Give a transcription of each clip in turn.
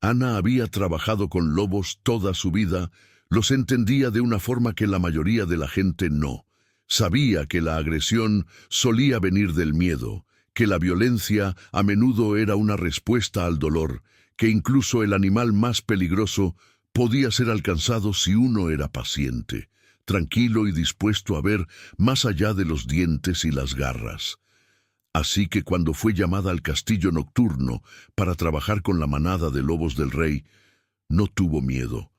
Ana había trabajado con lobos toda su vida, los entendía de una forma que la mayoría de la gente no. Sabía que la agresión solía venir del miedo, que la violencia a menudo era una respuesta al dolor, que incluso el animal más peligroso podía ser alcanzado si uno era paciente, tranquilo y dispuesto a ver más allá de los dientes y las garras. Así que cuando fue llamada al castillo nocturno para trabajar con la manada de lobos del rey, no tuvo miedo.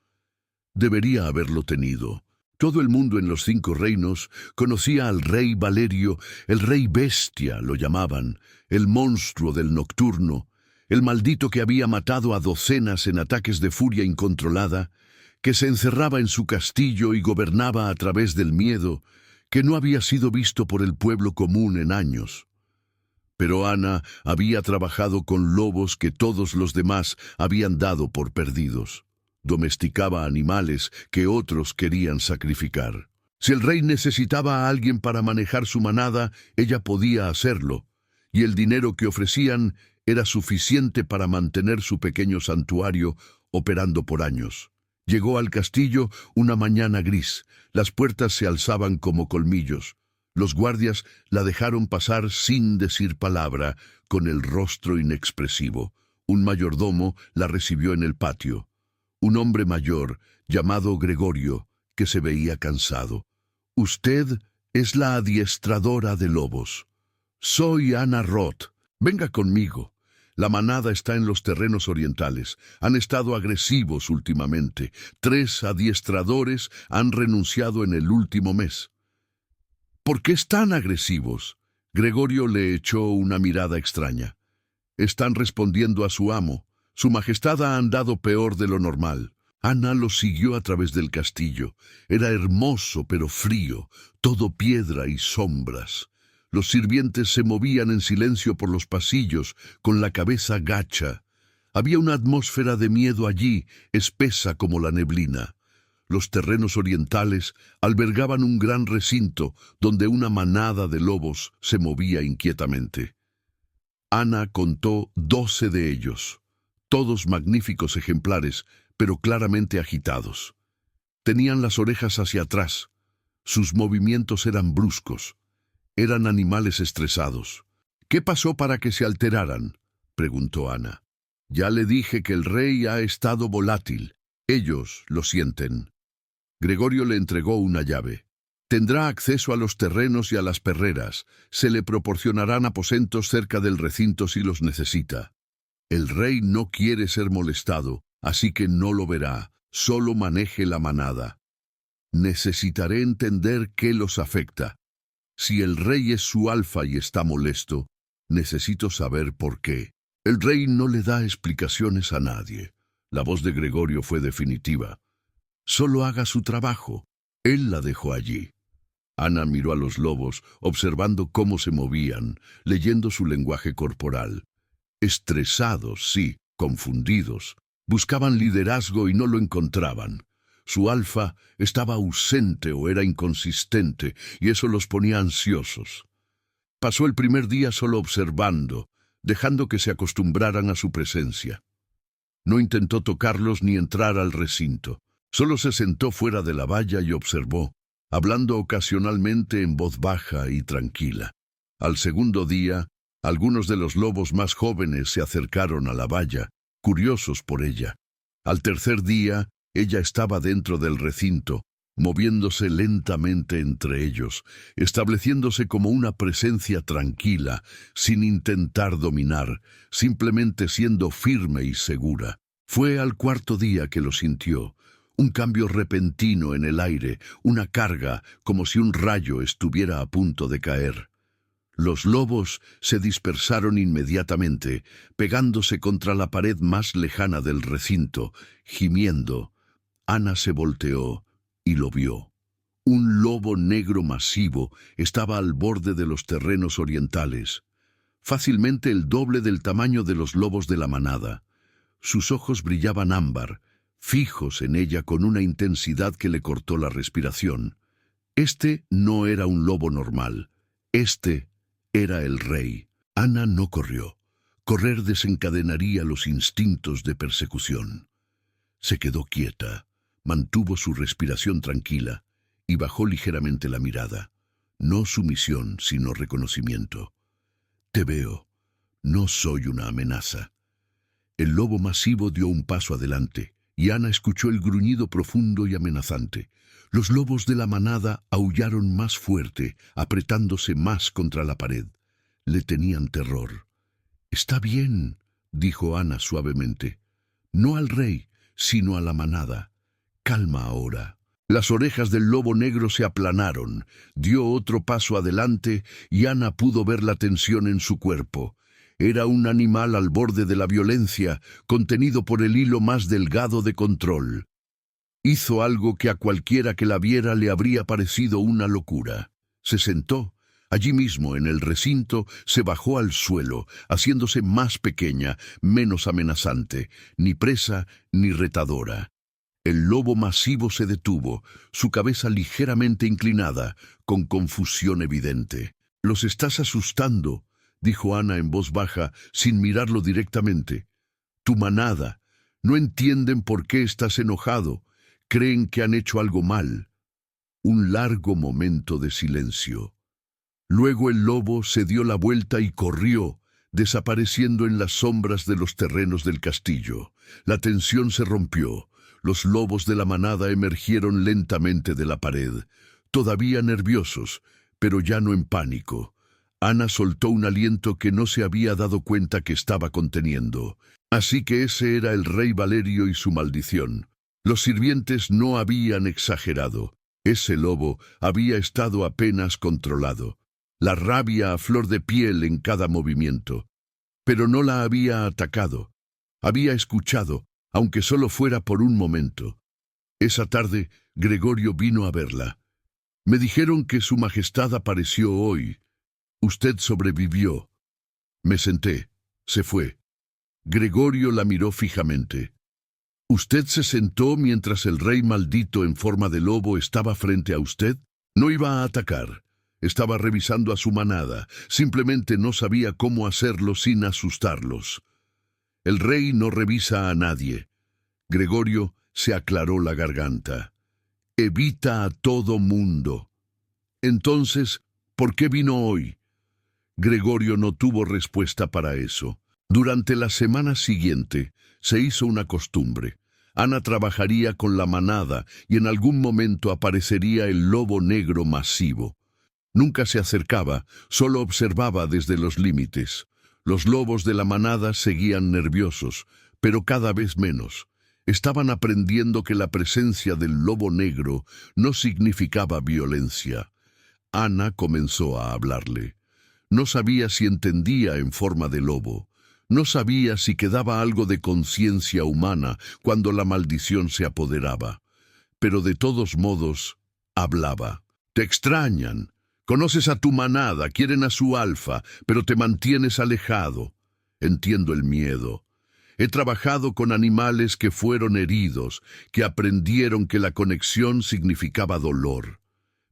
Debería haberlo tenido. Todo el mundo en los 5 reinos conocía al rey Valerio, el rey bestia lo llamaban, el monstruo del nocturno, el maldito que había matado a docenas en ataques de furia incontrolada, que se encerraba en su castillo y gobernaba a través del miedo, que no había sido visto por el pueblo común en años. Pero Ana había trabajado con lobos que todos los demás habían dado por perdidos. Domesticaba animales que otros querían sacrificar. Si el rey necesitaba a alguien para manejar su manada, ella podía hacerlo, y el dinero que ofrecían era suficiente para mantener su pequeño santuario operando por años. Llegó al castillo una mañana gris. Las puertas se alzaban como colmillos. Los guardias la dejaron pasar sin decir palabra, con el rostro inexpresivo. Un mayordomo la recibió en el patio. Un hombre mayor, llamado Gregorio, que se veía cansado. «Usted es la adiestradora de lobos». «Soy Ana Roth. Venga conmigo. La manada está en los terrenos orientales. Han estado agresivos últimamente. 3 adiestradores han renunciado en el último mes». «¿Por qué están agresivos?». Gregorio le echó una mirada extraña. «Están respondiendo a su amo. Su majestad ha andado peor de lo normal». Ana lo siguió a través del castillo. Era hermoso pero frío, todo piedra y sombras. Los sirvientes se movían en silencio por los pasillos, con la cabeza gacha. Había una atmósfera de miedo allí, espesa como la neblina. Los terrenos orientales albergaban un gran recinto donde una manada de lobos se movía inquietamente. Ana contó 12 de ellos, todos magníficos ejemplares, pero claramente agitados. Tenían las orejas hacia atrás. Sus movimientos eran bruscos. Eran animales estresados. «¿Qué pasó para que se alteraran?», preguntó Ana. «Ya le dije que el rey ha estado volátil. Ellos lo sienten». Gregorio le entregó una llave. «Tendrá acceso a los terrenos y a las perreras. Se le proporcionarán aposentos cerca del recinto si los necesita. El rey no quiere ser molestado, así que no lo verá. Solo maneje la manada. Necesitaré entender qué los afecta. Si el rey es su alfa y está molesto, necesito saber por qué». «El rey no le da explicaciones a nadie». La voz de Gregorio fue definitiva. «Solo haga su trabajo». Él la dejó allí. Ana miró a los lobos, observando cómo se movían, leyendo su lenguaje corporal. Estresados, sí, confundidos. Buscaban liderazgo y no lo encontraban. Su alfa estaba ausente o era inconsistente, y eso los ponía ansiosos. Pasó el primer día solo observando, dejando que se acostumbraran a su presencia. No intentó tocarlos ni entrar al recinto. Solo se sentó fuera de la valla y observó, hablando ocasionalmente en voz baja y tranquila. Al segundo día, algunos de los lobos más jóvenes se acercaron a la valla, curiosos por ella. Al tercer día, ella estaba dentro del recinto, moviéndose lentamente entre ellos, estableciéndose como una presencia tranquila, sin intentar dominar, simplemente siendo firme y segura. Fue al cuarto día que lo sintió, un cambio repentino en el aire, una carga, como si un rayo estuviera a punto de caer. Los lobos se dispersaron inmediatamente, pegándose contra la pared más lejana del recinto, gimiendo. Ana se volteó y lo vio. Un lobo negro masivo estaba al borde de los terrenos orientales, fácilmente el doble del tamaño de los lobos de la manada. Sus ojos brillaban ámbar, fijos en ella con una intensidad que le cortó la respiración. Este no era un lobo normal. Este era el rey. Ana no corrió. Correr desencadenaría los instintos de persecución. Se quedó quieta, mantuvo su respiración tranquila y bajó ligeramente la mirada. No sumisión, sino reconocimiento. Te veo. No soy una amenaza. El lobo masivo dio un paso adelante, y Ana escuchó el gruñido profundo y amenazante. Los lobos de la manada aullaron más fuerte, apretándose más contra la pared. Le tenían terror. «Está bien», dijo Ana suavemente. «No al rey, sino a la manada. Calma ahora». Las orejas del lobo negro se aplanaron, dio otro paso adelante y Ana pudo ver la tensión en su cuerpo. Era un animal al borde de la violencia, contenido por el hilo más delgado de control. Hizo algo que a cualquiera que la viera le habría parecido una locura. Se sentó. Allí mismo, en el recinto, se bajó al suelo, haciéndose más pequeña, menos amenazante, ni presa ni retadora. El lobo masivo se detuvo, su cabeza ligeramente inclinada, con confusión evidente. «Los estás asustando», dijo Ana en voz baja, sin mirarlo directamente. «Tu manada. No entienden por qué estás enojado. Creen que han hecho algo mal». Un largo momento de silencio. Luego el lobo se dio la vuelta y corrió, desapareciendo en las sombras de los terrenos del castillo. La tensión se rompió. Los lobos de la manada emergieron lentamente de la pared, todavía nerviosos, pero ya no en pánico. Ana soltó un aliento que no se había dado cuenta que estaba conteniendo. Así que ese era el rey Valerio y su maldición. Los sirvientes no habían exagerado. Ese lobo había estado apenas controlado. La rabia a flor de piel en cada movimiento. Pero no la había atacado. Había escuchado, aunque solo fuera por un momento. Esa tarde, Gregorio vino a verla. «Me dijeron que su majestad apareció hoy. Usted sobrevivió». Me senté. Se fue. Gregorio la miró fijamente. «¿Usted se sentó mientras el rey maldito en forma de lobo estaba frente a usted? No iba a atacar. Estaba revisando a su manada. Simplemente no sabía cómo hacerlo sin asustarlos». «El rey no revisa a nadie». Gregorio se aclaró la garganta. «Evita a todo mundo». «Entonces, ¿por qué vino hoy?» Gregorio no tuvo respuesta para eso. Durante la semana siguiente se hizo una costumbre. Ana trabajaría con la manada y en algún momento aparecería el lobo negro masivo. Nunca se acercaba, solo observaba desde los límites. Los lobos de la manada seguían nerviosos, pero cada vez menos. Estaban aprendiendo que la presencia del lobo negro no significaba violencia. Ana comenzó a hablarle. No sabía si entendía en forma de lobo. No sabía si quedaba algo de conciencia humana cuando la maldición se apoderaba. Pero de todos modos, hablaba. «Te extrañan. Conoces a tu manada, quieren a su alfa, pero te mantienes alejado. Entiendo el miedo. He trabajado con animales que fueron heridos, que aprendieron que la conexión significaba dolor.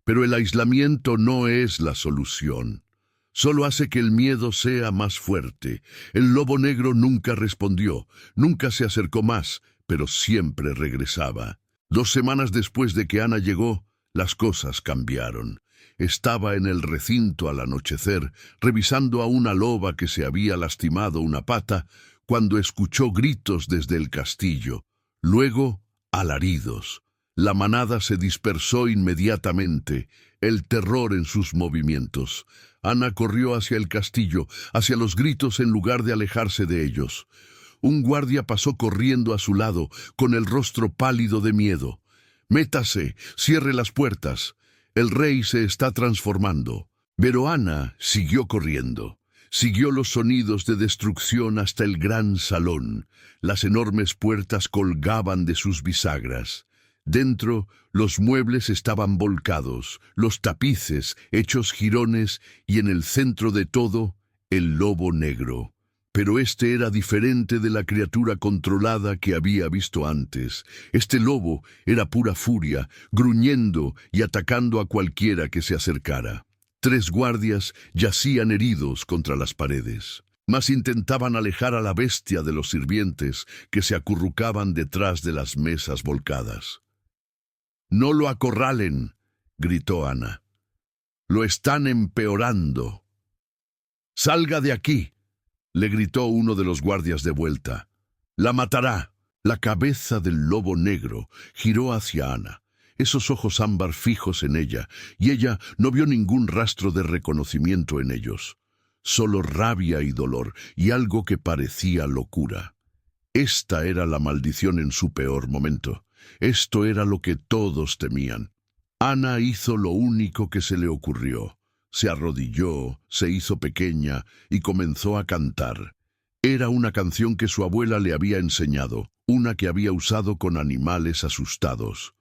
Pero el aislamiento no es la solución. Solo hace que el miedo sea más fuerte. El lobo negro nunca respondió, nunca se acercó más, pero siempre regresaba. 2 semanas después de que Ana llegó, las cosas cambiaron. Estaba en el recinto al anochecer, revisando a una loba que se había lastimado una pata, cuando escuchó gritos desde el castillo. Luego, alaridos. La manada se dispersó inmediatamente, el terror en sus movimientos. Ana corrió hacia el castillo, hacia los gritos en lugar de alejarse de ellos. Un guardia pasó corriendo a su lado, con el rostro pálido de miedo. «Métase, cierre las puertas. El rey se está transformando». Pero Ana siguió corriendo. Siguió los sonidos de destrucción hasta el gran salón. Las enormes puertas colgaban de sus bisagras. Dentro, los muebles estaban volcados, los tapices hechos jirones y en el centro de todo, el lobo negro. Pero este era diferente de la criatura controlada que había visto antes. Este lobo era pura furia, gruñendo y atacando a cualquiera que se acercara. 3 guardias yacían heridos contra las paredes. mas intentaban alejar a la bestia de los sirvientes que se acurrucaban detrás de las mesas volcadas. «¡No lo acorralen!», gritó Ana. «Lo están empeorando». «¡Salga de aquí!», le gritó uno de los guardias de vuelta. «¡La matará!». La cabeza del lobo negro giró hacia Ana, esos ojos ámbar fijos en ella, y ella no vio ningún rastro de reconocimiento en ellos. Solo rabia y dolor, y algo que parecía locura. Esta era la maldición en su peor momento. Esto era lo que todos temían. Ana hizo lo único que se le ocurrió. Se arrodilló, se hizo pequeña y comenzó a cantar. Era una canción que su abuela le había enseñado, una que había usado con animales asustados.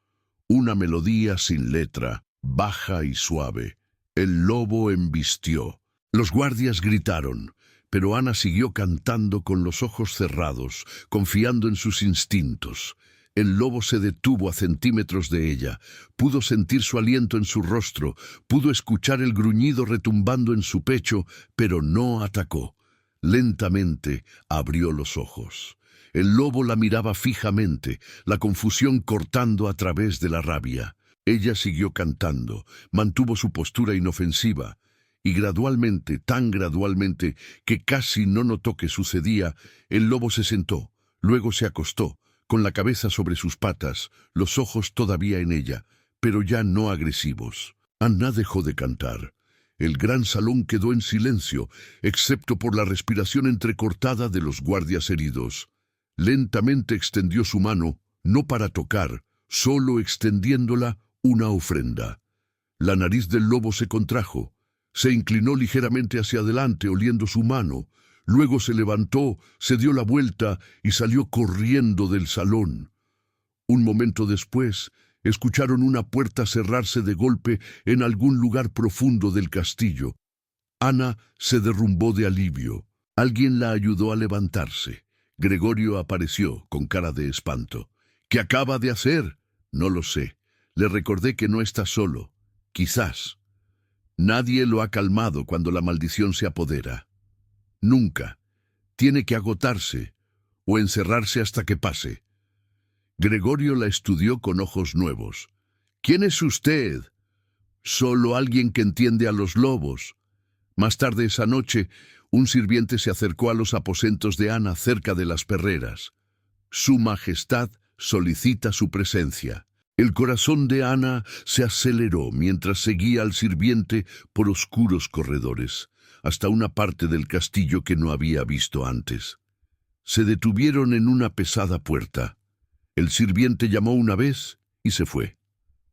Una melodía sin letra, baja y suave. El lobo embistió. Los guardias gritaron, pero Ana siguió cantando con los ojos cerrados, confiando en sus instintos. El lobo se detuvo a centímetros de ella. Pudo sentir su aliento en su rostro, pudo escuchar el gruñido retumbando en su pecho, pero no atacó. Lentamente abrió los ojos. El lobo la miraba fijamente, la confusión cortando a través de la rabia. Ella siguió cantando, mantuvo su postura inofensiva, y gradualmente, tan gradualmente, que casi no notó que sucedía, el lobo se sentó, luego se acostó, con la cabeza sobre sus patas, los ojos todavía en ella, pero ya no agresivos. Ana dejó de cantar. El gran salón quedó en silencio, excepto por la respiración entrecortada de los guardias heridos. Lentamente extendió su mano, no para tocar, solo extendiéndola una ofrenda. La nariz del lobo se contrajo. Se inclinó ligeramente hacia adelante oliendo su mano. Luego se levantó, se dio la vuelta y salió corriendo del salón. Un momento después, escucharon una puerta cerrarse de golpe en algún lugar profundo del castillo. Ana se derrumbó de alivio. Alguien la ayudó a levantarse. Gregorio apareció con cara de espanto. «¿Qué acaba de hacer?». «No lo sé. Le recordé que no está solo. Quizás. Nadie lo ha calmado cuando la maldición se apodera. Nunca. Tiene que agotarse o encerrarse hasta que pase». Gregorio la estudió con ojos nuevos. «¿Quién es usted?». «Solo alguien que entiende a los lobos». Más tarde esa noche, un sirviente se acercó a los aposentos de Ana cerca de las perreras. «Su Majestad solicita su presencia». El corazón de Ana se aceleró mientras seguía al sirviente por oscuros corredores, hasta una parte del castillo que no había visto antes. Se detuvieron en una pesada puerta. El sirviente llamó una vez y se fue.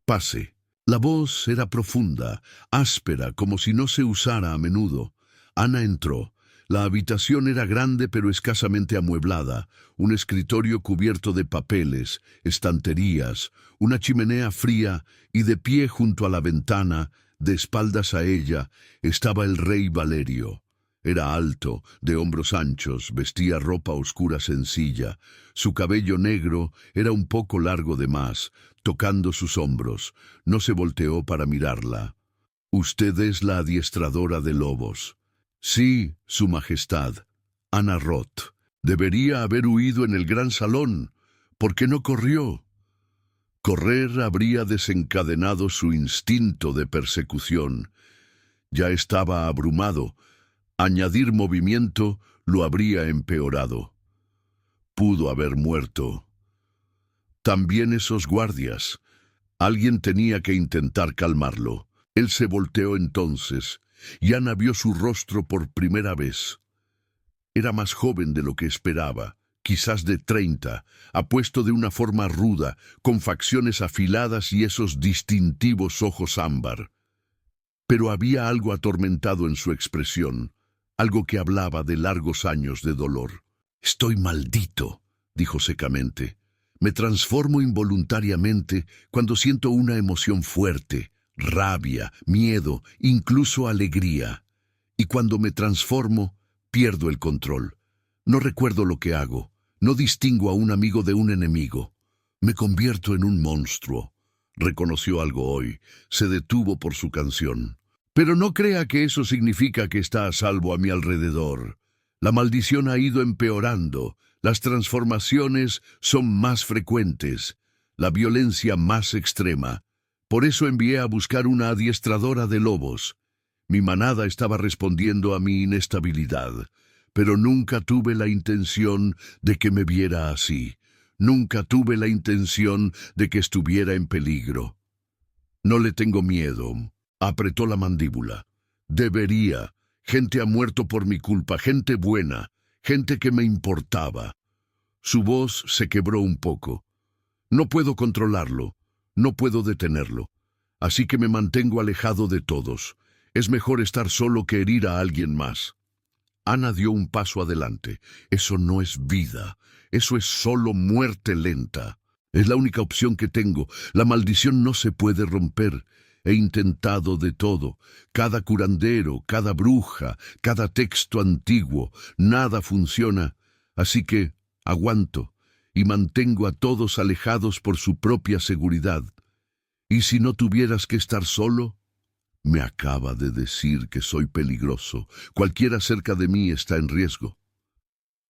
«Pase». La voz era profunda, áspera, como si no se usara a menudo. Ana entró. La habitación era grande pero escasamente amueblada, un escritorio cubierto de papeles, estanterías, una chimenea fría y de pie junto a la ventana, de espaldas a ella, estaba el rey Valerio. Era alto, de hombros anchos, vestía ropa oscura sencilla. Su cabello negro era un poco largo de más, tocando sus hombros. No se volteó para mirarla. «Usted es la adiestradora de lobos». «Sí, Su Majestad». «Ana Roth. Debería haber huido en el gran salón. ¿Por qué no corrió?». Correr habría desencadenado su instinto de persecución. Ya estaba abrumado. Añadir movimiento lo habría empeorado. Pudo haber muerto. También esos guardias. Alguien tenía que intentar calmarlo. Él se volteó entonces, y Ana vio su rostro por primera vez. Era más joven de lo que esperaba, quizás de 30, apuesto de una forma ruda, con facciones afiladas y esos distintivos ojos ámbar. Pero había algo atormentado en su expresión, algo que hablaba de largos años de dolor. «Estoy maldito», dijo secamente. «Me transformo involuntariamente cuando siento una emoción fuerte, rabia, miedo, incluso alegría. Y cuando me transformo, pierdo el control. No recuerdo lo que hago. No distingo a un amigo de un enemigo. Me convierto en un monstruo». Reconoció algo hoy. Se detuvo por su canción. «Pero no crea que eso significa que está a salvo a mi alrededor. La maldición ha ido empeorando, las transformaciones son más frecuentes, la violencia más extrema. Por eso envié a buscar una adiestradora de lobos. Mi manada estaba respondiendo a mi inestabilidad, pero nunca tuve la intención de que me viera así. Nunca tuve la intención de que estuviera en peligro. No le tengo miedo. Apretó la mandíbula. Debería. Gente ha muerto por mi culpa, gente buena, gente que me importaba. Su voz se quebró un poco. No puedo controlarlo, no puedo detenerlo. Así que me mantengo alejado de todos. Es mejor estar solo que herir a alguien más. Ana dio un paso adelante. Eso no es vida. Eso es solo muerte lenta. Es la única opción que tengo. La maldición no se puede romper. He intentado de todo. Cada curandero, cada bruja, cada texto antiguo. Nada funciona. Así que aguanto y mantengo a todos alejados por su propia seguridad. ¿Y si no tuvieras que estar solo? Me acaba de decir que soy peligroso. Cualquiera cerca de mí está en riesgo.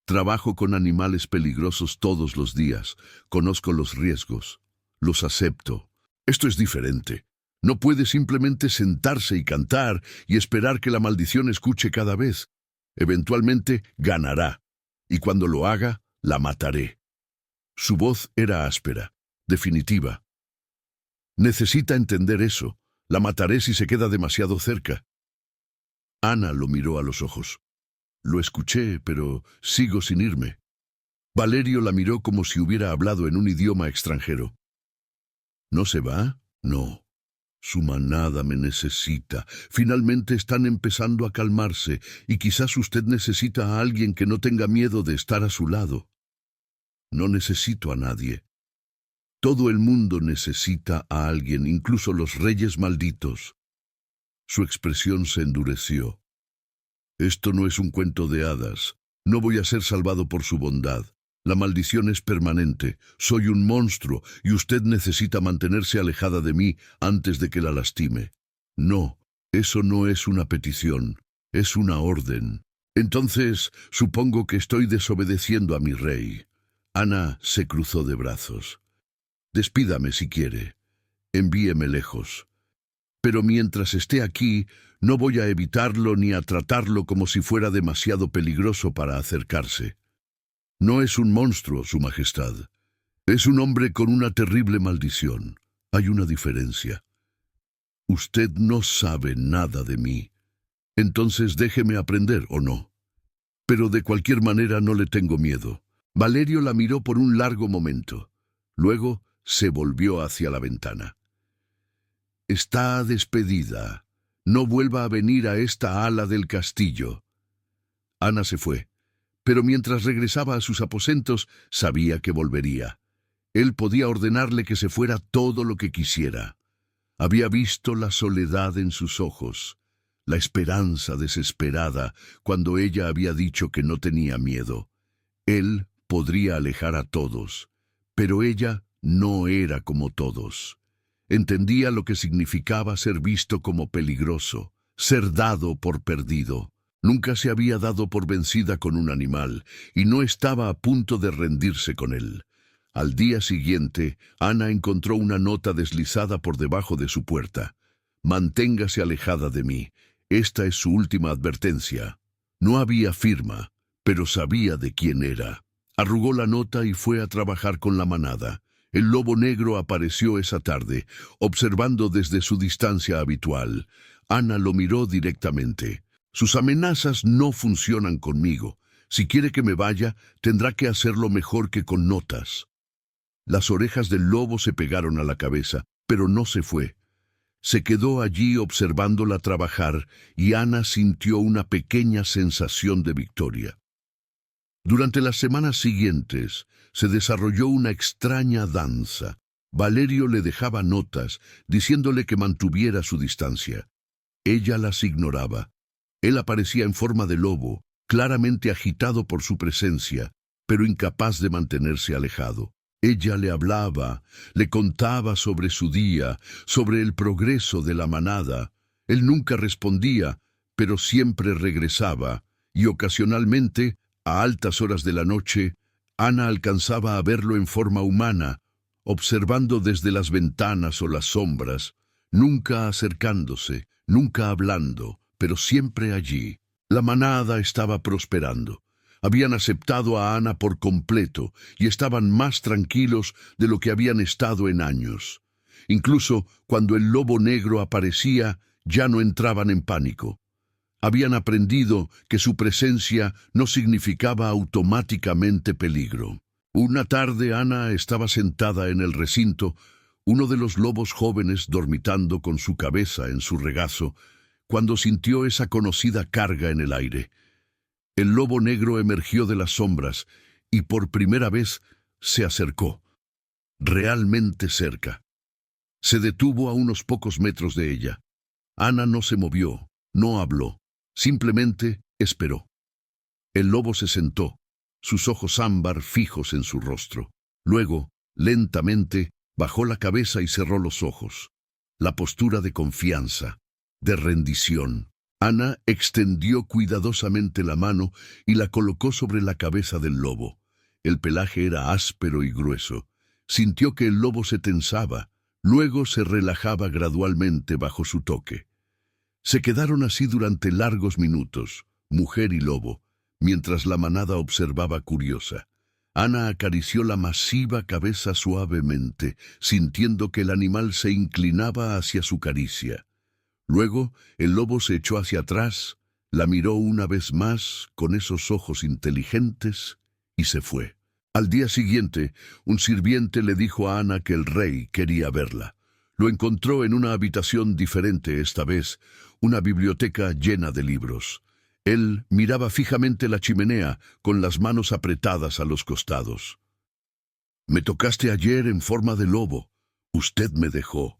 Trabajo con animales peligrosos todos los días. Conozco los riesgos. Los acepto. Esto es diferente. No puede simplemente sentarse y cantar y esperar que la maldición escuche cada vez. Eventualmente ganará. Y cuando lo haga, la mataré. Su voz era áspera, definitiva. Necesita entender eso. La mataré si se queda demasiado cerca. Ana lo miró a los ojos. Lo escuché, pero sigo sin irme. Valerio la miró como si hubiera hablado en un idioma extranjero. ¿No se va? No. Su manada me necesita. Finalmente están empezando a calmarse, y quizás usted necesita a alguien que no tenga miedo de estar a su lado. No necesito a nadie. Todo el mundo necesita a alguien, incluso los reyes malditos. Su expresión se endureció. Esto no es un cuento de hadas. No voy a ser salvado por su bondad. La maldición es permanente. Soy un monstruo y usted necesita mantenerse alejada de mí antes de que la lastime. No, eso no es una petición. Es una orden. Entonces, supongo que estoy desobedeciendo a mi rey. Ana se cruzó de brazos. Despídame si quiere. Envíeme lejos. Pero mientras esté aquí, no voy a evitarlo ni a tratarlo como si fuera demasiado peligroso para acercarse. No es un monstruo, Su Majestad. Es un hombre con una terrible maldición. Hay una diferencia. Usted no sabe nada de mí. Entonces déjeme aprender, ¿o no? Pero de cualquier manera no le tengo miedo. Valerio la miró por un largo momento. Luego se volvió hacia la ventana. Está despedida. No vuelva a venir a esta ala del castillo. Ana se fue. Pero mientras regresaba a sus aposentos, sabía que volvería. Él podía ordenarle que se fuera todo lo que quisiera. Había visto la soledad en sus ojos, la esperanza desesperada cuando ella había dicho que no tenía miedo. Él podría alejar a todos, pero ella no era como todos. Entendía lo que significaba ser visto como peligroso, ser dado por perdido. Nunca se había dado por vencida con un animal, y no estaba a punto de rendirse con él. Al día siguiente, Ana encontró una nota deslizada por debajo de su puerta. Manténgase alejada de mí. Esta es su última advertencia. No había firma, pero sabía de quién era. Arrugó la nota y fue a trabajar con la manada. El lobo negro apareció esa tarde, observando desde su distancia habitual. Ana lo miró directamente. Sus amenazas no funcionan conmigo. Si quiere que me vaya, tendrá que hacerlo mejor que con notas. Las orejas del lobo se pegaron a la cabeza, pero no se fue. Se quedó allí observándola trabajar y Ana sintió una pequeña sensación de victoria. Durante las semanas siguientes se desarrolló una extraña danza. Valerio le dejaba notas diciéndole que mantuviera su distancia. Ella las ignoraba. Él aparecía en forma de lobo, claramente agitado por su presencia, pero incapaz de mantenerse alejado. Ella le hablaba, le contaba sobre su día, sobre el progreso de la manada. Él nunca respondía, pero siempre regresaba, y ocasionalmente, a altas horas de la noche, Ana alcanzaba a verlo en forma humana, observando desde las ventanas o las sombras, nunca acercándose, nunca hablando, pero siempre allí. La manada estaba prosperando. Habían aceptado a Ana por completo y estaban más tranquilos de lo que habían estado en años. Incluso cuando el lobo negro aparecía, ya no entraban en pánico. Habían aprendido que su presencia no significaba automáticamente peligro. Una tarde Ana estaba sentada en el recinto, uno de los lobos jóvenes dormitando con su cabeza en su regazo, cuando sintió esa conocida carga en el aire. El lobo negro emergió de las sombras y por primera vez se acercó, realmente cerca. Se detuvo a unos pocos metros de ella. Ana no se movió, no habló, simplemente esperó. El lobo se sentó, sus ojos ámbar fijos en su rostro. Luego, lentamente, bajó la cabeza y cerró los ojos. La postura de confianza, de rendición. Ana extendió cuidadosamente la mano y la colocó sobre la cabeza del lobo. El pelaje era áspero y grueso. Sintió que el lobo se tensaba, luego se relajaba gradualmente bajo su toque. Se quedaron así durante largos minutos, mujer y lobo, mientras la manada observaba curiosa. Ana acarició la masiva cabeza suavemente, sintiendo que el animal se inclinaba hacia su caricia. Luego, el lobo se echó hacia atrás, la miró una vez más con esos ojos inteligentes y se fue. Al día siguiente, un sirviente le dijo a Ana que el rey quería verla. Lo encontró en una habitación diferente esta vez, una biblioteca llena de libros. Él miraba fijamente la chimenea, con las manos apretadas a los costados. «Me tocaste ayer en forma de lobo. Usted me dejó.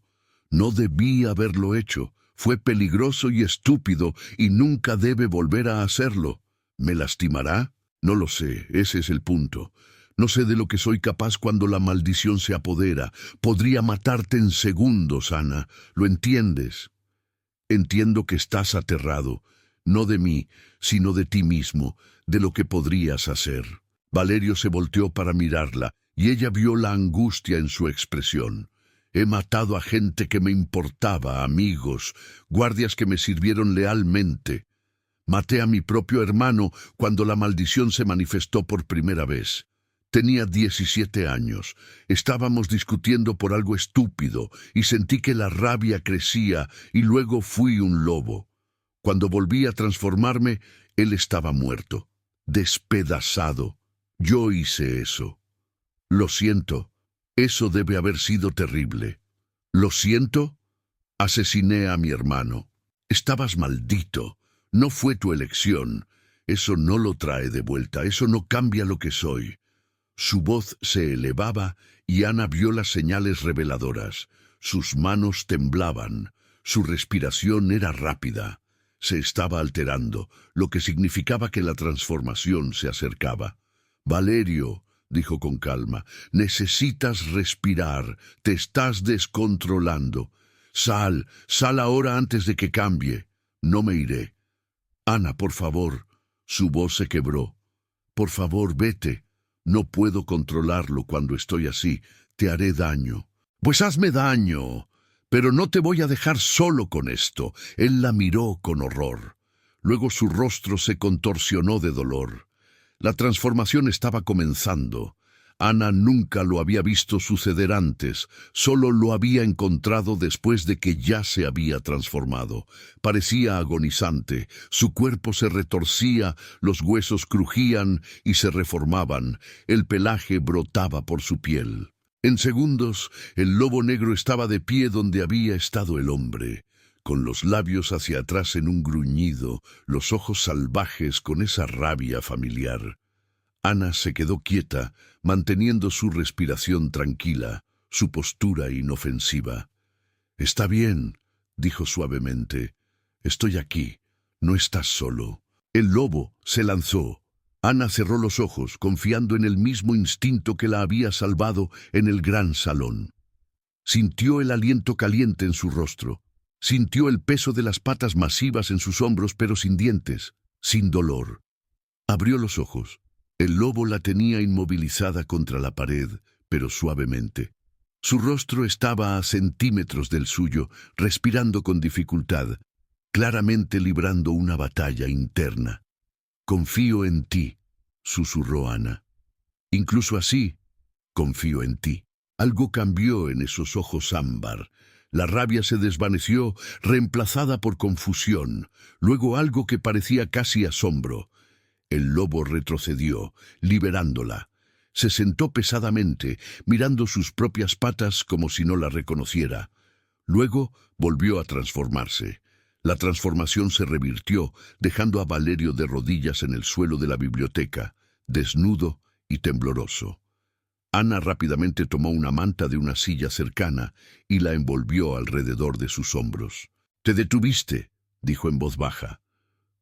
No debí haberlo hecho. Fue peligroso y estúpido, y nunca debe volver a hacerlo. ¿Me lastimará? No lo sé, ese es el punto. No sé de lo que soy capaz cuando la maldición se apodera. Podría matarte en segundos, Ana. ¿Lo entiendes? Entiendo que estás aterrado, no de mí, sino de ti mismo, de lo que podrías hacer». Valerio se volteó para mirarla, y ella vio la angustia en su expresión. «He matado a gente que me importaba, amigos, guardias que me sirvieron lealmente. Maté a mi propio hermano cuando la maldición se manifestó por primera vez. Tenía 17 años. Estábamos discutiendo por algo estúpido y sentí que la rabia crecía y luego fui un lobo. Cuando volví a transformarme, él estaba muerto, despedazado. Yo hice eso. Lo siento. Eso debe haber sido terrible. Lo siento. Asesiné a mi hermano. Estabas maldito. No fue tu elección. Eso no lo trae de vuelta. Eso no cambia lo que soy». Su voz se elevaba y Ana vio las señales reveladoras. Sus manos temblaban. Su respiración era rápida. Se estaba alterando, lo que significaba que la transformación se acercaba. «Valerio», dijo con calma, «necesitas respirar. Te estás descontrolando. Sal ahora antes de que cambie. No me iré». «Ana, por favor». Su voz se quebró. «Por favor, vete. No puedo controlarlo cuando estoy así. Te haré daño». «Pues hazme daño. Pero no te voy a dejar solo con esto». Él la miró con horror. Luego su rostro se contorsionó de dolor. La transformación estaba comenzando. Ana nunca lo había visto suceder antes, solo lo había encontrado después de que ya se había transformado. Parecía agonizante, su cuerpo se retorcía, los huesos crujían y se reformaban, el pelaje brotaba por su piel. En segundos, el lobo negro estaba de pie donde había estado el hombre, con los labios hacia atrás en un gruñido, los ojos salvajes con esa rabia familiar. Ana se quedó quieta, manteniendo su respiración tranquila, su postura inofensiva. «Está bien», dijo suavemente. «Estoy aquí. No estás solo». El lobo se lanzó. Ana cerró los ojos, confiando en el mismo instinto que la había salvado en el gran salón. Sintió el aliento caliente en su rostro. Sintió el peso de las patas masivas en sus hombros, pero sin dientes, sin dolor. Abrió los ojos. El lobo la tenía inmovilizada contra la pared, pero suavemente. Su rostro estaba a centímetros del suyo, respirando con dificultad, claramente librando una batalla interna. «Confío en ti», susurró Ana. «Incluso así, confío en ti». Algo cambió en esos ojos ámbar. La rabia se desvaneció, reemplazada por confusión, luego algo que parecía casi asombro. El lobo retrocedió, liberándola. Se sentó pesadamente, mirando sus propias patas como si no la reconociera. Luego volvió a transformarse. La transformación se revirtió, dejando a Valerio de rodillas en el suelo de la biblioteca, desnudo y tembloroso. Ana rápidamente tomó una manta de una silla cercana y la envolvió alrededor de sus hombros. «Te detuviste», dijo en voz baja.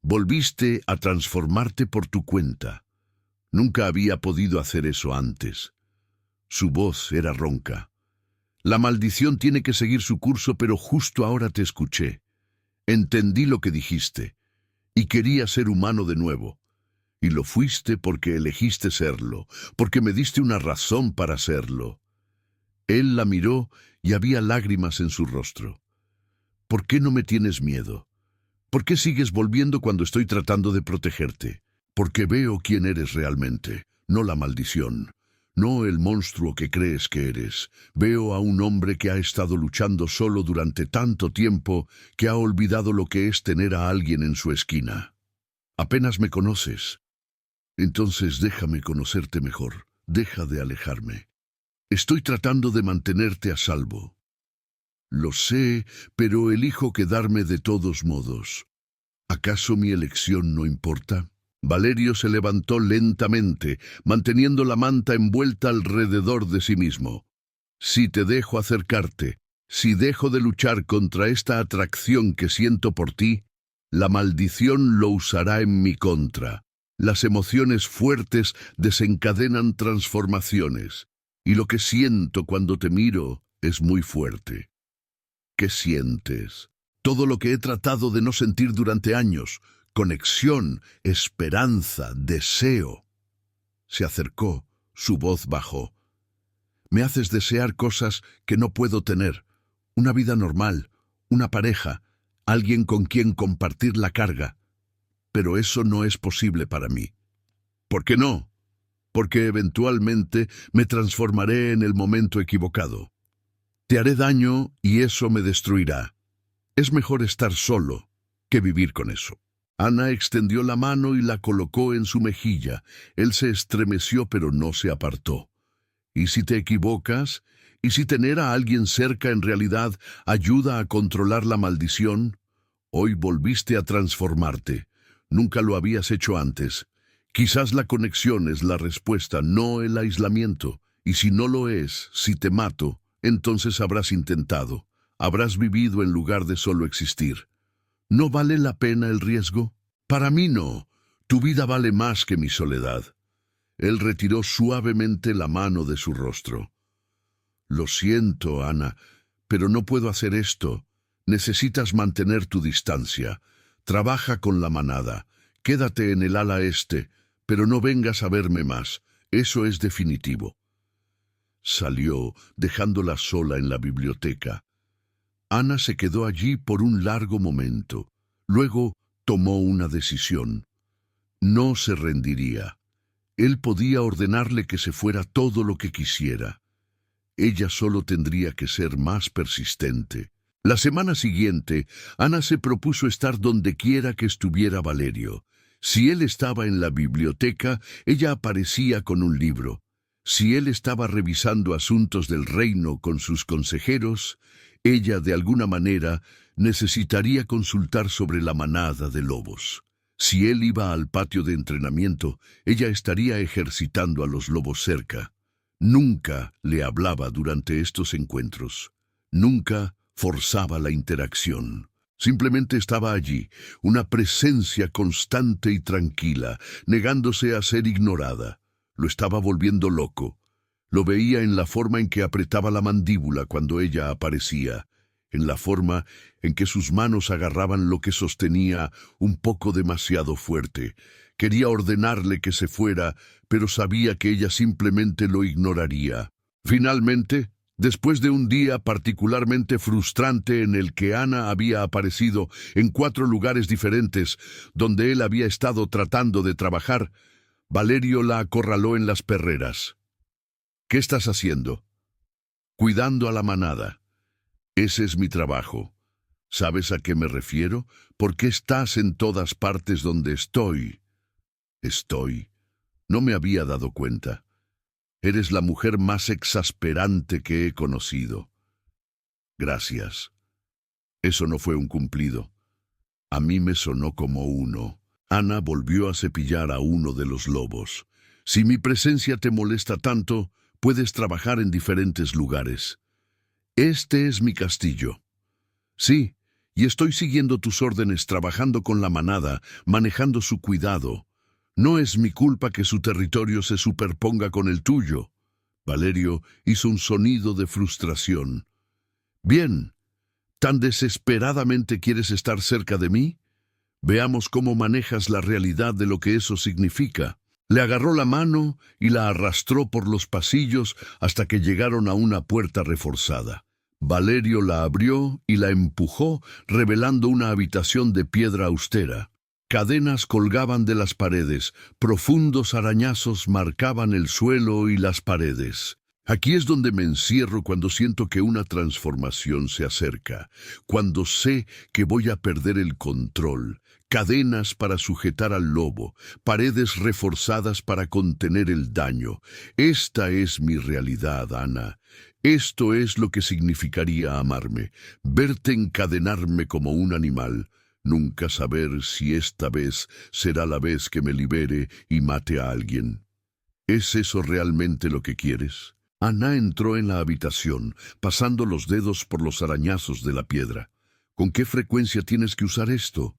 «Volviste a transformarte por tu cuenta. Nunca había podido hacer eso antes». Su voz era ronca. «La maldición tiene que seguir su curso, pero justo ahora te escuché. Entendí lo que dijiste, y quería ser humano de nuevo. Y lo fuiste porque elegiste serlo, porque me diste una razón para serlo». Él la miró y había lágrimas en su rostro. «¿Por qué no me tienes miedo? ¿Por qué sigues volviendo cuando estoy tratando de protegerte? Porque veo quién eres realmente, no la maldición, no el monstruo que crees que eres. Veo a un hombre que ha estado luchando solo durante tanto tiempo que ha olvidado lo que es tener a alguien en su esquina. Apenas me conoces. Entonces déjame conocerte mejor, deja de alejarme. Estoy tratando de mantenerte a salvo. Lo sé, pero elijo quedarme de todos modos. ¿Acaso mi elección no importa?» Valerio se levantó lentamente, manteniendo la manta envuelta alrededor de sí mismo. «Si te dejo acercarte, si dejo de luchar contra esta atracción que siento por ti, la maldición lo usará en mi contra. Las emociones fuertes desencadenan transformaciones, y lo que siento cuando te miro es muy fuerte». «¿Qué sientes?» «Todo lo que he tratado de no sentir durante años. Conexión, esperanza, deseo». Se acercó, su voz bajó. «Me haces desear cosas que no puedo tener. Una vida normal, una pareja, alguien con quien compartir la carga. Pero eso no es posible para mí». «¿Por qué no?» «Porque eventualmente me transformaré en el momento equivocado. Te haré daño y eso me destruirá. Es mejor estar solo que vivir con eso». Ana extendió la mano y la colocó en su mejilla. Él se estremeció, pero no se apartó. «¿Y si te equivocas? ¿Y si tener a alguien cerca en realidad ayuda a controlar la maldición? Hoy volviste a transformarte. Nunca lo habías hecho antes. Quizás la conexión es la respuesta, no el aislamiento. Y si no lo es, si te mato, entonces habrás intentado. Habrás vivido en lugar de solo existir. ¿No vale la pena el riesgo? Para mí no. Tu vida vale más que mi soledad». Él retiró suavemente la mano de su rostro. «Lo siento, Ana, pero no puedo hacer esto. Necesitas mantener tu distancia. Trabaja con la manada. Quédate en el ala este, pero no vengas a verme más. Eso es definitivo». Salió, dejándola sola en la biblioteca. Ana se quedó allí por un largo momento. Luego tomó una decisión. No se rendiría. Él podía ordenarle que se fuera todo lo que quisiera. Ella solo tendría que ser más persistente. La semana siguiente, Ana se propuso estar donde quiera que estuviera Valerio. Si él estaba en la biblioteca, ella aparecía con un libro. Si él estaba revisando asuntos del reino con sus consejeros, ella, de alguna manera, necesitaría consultar sobre la manada de lobos. Si él iba al patio de entrenamiento, ella estaría ejercitando a los lobos cerca. Nunca le hablaba durante estos encuentros. Nunca forzaba la interacción. Simplemente estaba allí, una presencia constante y tranquila, negándose a ser ignorada. Lo estaba volviendo loco. Lo veía en la forma en que apretaba la mandíbula cuando ella aparecía, en la forma en que sus manos agarraban lo que sostenía un poco demasiado fuerte, Quería ordenarle que se fuera, pero sabía que ella simplemente lo ignoraría. Finalmente, después de un día particularmente frustrante en el que Ana había aparecido en 4 lugares diferentes donde él había estado tratando de trabajar, Valerio la acorraló en las perreras. «¿Qué estás haciendo?» «Cuidando a la manada. Ese es mi trabajo. ¿Sabes a qué me refiero? ¿Por qué estás en todas partes donde estoy?» «Estoy. No me había dado cuenta. Eres la mujer más exasperante que he conocido». «Gracias. Eso no fue un cumplido. A mí me sonó como uno». Ana volvió a cepillar a uno de los lobos. «Si mi presencia te molesta tanto, puedes trabajar en diferentes lugares. Este es mi castillo». «Sí, y estoy siguiendo tus órdenes, trabajando con la manada, manejando su cuidado. No es mi culpa que su territorio se superponga con el tuyo». Valerio hizo un sonido de frustración. «Bien, ¿tan desesperadamente quieres estar cerca de mí? Veamos cómo manejas la realidad de lo que eso significa». Le agarró la mano y la arrastró por los pasillos hasta que llegaron a una puerta reforzada. Valerio la abrió y la empujó, revelando una habitación de piedra austera. Cadenas colgaban de las paredes, profundos arañazos marcaban el suelo y las paredes. «Aquí es donde me encierro cuando siento que una transformación se acerca, cuando sé que voy a perder el control. Cadenas para sujetar al lobo, paredes reforzadas para contener el daño. Esta es mi realidad, Ana. Esto es lo que significaría amarme, verte encadenarme como un animal. Nunca saber si esta vez será la vez que me libere y mate a alguien. ¿Es eso realmente lo que quieres?» Ana entró en la habitación, pasando los dedos por los arañazos de la piedra. «¿Con qué frecuencia tienes que usar esto?»